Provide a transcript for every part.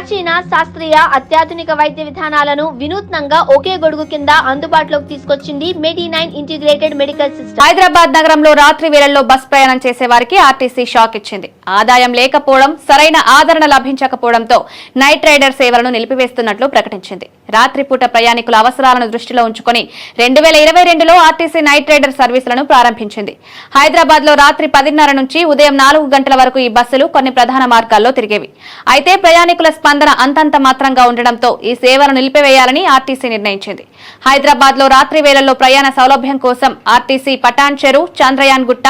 ప్రాచీన శాస్త్రీయ అత్యాధునిక వైద్య విధానాలను వినూత్నంగా ఒకే గొడుగు కింద అందుబాటులోకి తీసుకొచ్చింది మెడి9 ఇంటిగ్రేటెడ్ మెడికల్ సిస్టమ్. హైదరాబాద్ నగరంలో రాత్రి వేళల్లో బస్ ప్రయాణం చేసే వారికి ఆర్టీసీ షాక్ ఇచ్చింది. ఆదాయం లేకపోవడం, సరైన ఆదరణ లభించకపోవడంతో నైట్ రైడర్ సేవలను నిలిపివేస్తున్నట్లు ప్రకటించింది. రాత్రిపూట ప్రయాణికుల అవసరాలను దృష్టిలో ఉంచుకుని 2022లో ఆర్టీసీ నైట్ రైడర్ సర్వీసులను ప్రారంభించింది. హైదరాబాద్ లో రాత్రి 10:30 నుంచి ఉదయం 4 గంటల వరకు ఈ బస్సులు కొన్ని ప్రధాన మార్గాల్లో తిరిగేవి. అయితే ప్రయాణికుల స్పందన అంతంత మాత్రంగా ఉండడంతో ఈ సేవలను నిలిపివేయాలని ఆర్టీసీ నిర్ణయించింది. హైదరాబాద్ లో రాత్రి వేళల్లో ప్రయాణ సౌలభ్యం కోసం ఆర్టీసీ పటాన్ చెరు, Chandrayangutta,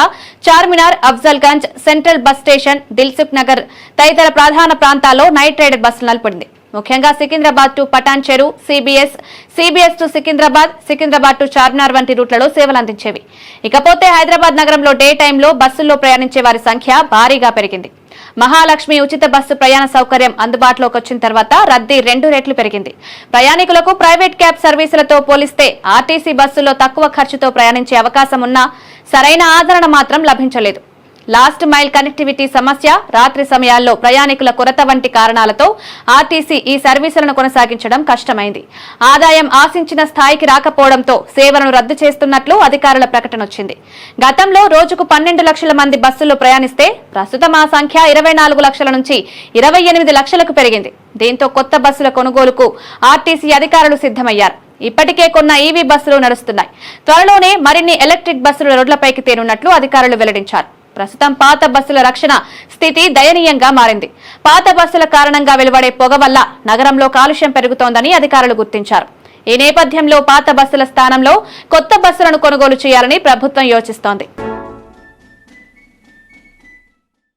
Charminar, Afzalgunj, central bus station, Dilsukhnagar తదితర ప్రధాన ప్రాంతాల్లో నైట్ రైడర్ బస్సులు నడిపింది. ముఖ్యంగా Secunderabad to Patancheru, CBS to Secunderabad to Charminar వంటి రూట్లలో సేవలు అందించేవి. ఇకపోతే హైదరాబాద్ నగరంలో డే టైంలో బస్సుల్లో ప్రయాణించే వారి సంఖ్య భారీగా పెరిగింది. మహాలక్ష్మి ఉచిత బస్సు ప్రయాణ సౌకర్యం అందుబాటులోకి వచ్చిన తర్వాత రద్దీ 2 రెట్లు పెరిగింది. ప్రయాణికులకు ప్రైవేట్ క్యాబ్ సర్వీసులతో పోలిస్తే ఆర్టీసీ బస్సుల్లో తక్కువ ఖర్చుతో ప్రయాణించే అవకాశం ఉన్నా సరైన ఆదరణ మాత్రం లభించలేదు. లాస్ట్ మైల్ కనెక్టివిటీ సమస్య, రాత్రి సమయాల్లో ప్రయాణికుల కొరత వంటి కారణాలతో ఆర్టీసీ ఈ సర్వీసులను కొనసాగించడం కష్టమైంది. ఆదాయం ఆశించిన స్థాయికి రాకపోవడంతో సేవలను రద్దు చేస్తున్నట్లు అధికారుల ప్రకటన వచ్చింది. గతంలో రోజుకు 12 లక్షల మంది బస్సుల్లో ప్రయాణిస్తే ప్రస్తుతం ఆ సంఖ్య 24 లక్షల నుంచి 28 లక్షలకు పెరిగింది. దీంతో కొత్త బస్సుల కొనుగోలుకు ఆర్టీసీ అధికారులు సిద్దమయ్యారు. ఇప్పటికే కొన్న ఈవీ బస్సులు నడుస్తున్నాయి. త్వరలోనే మరిన్ని ఎలక్ట్రిక్ బస్సులు రోడ్లపైకి తేనున్నట్లు అధికారులు వెల్లడించారు. ప్రస్తుతం పాత బస్సుల రక్షణ స్థితి దయనీయంగా మారింది. పాత బస్సుల కారణంగా వెలువడే పొగ వల్ల నగరంలో కాలుష్యం పెరుగుతోందని అధికారులు గుర్తించారు. ఈ నేపథ్యంలో పాత బస్సుల స్థానంలో కొత్త బస్సులను కొనుగోలు చేయాలని ప్రభుత్వం యోచిస్తోంది.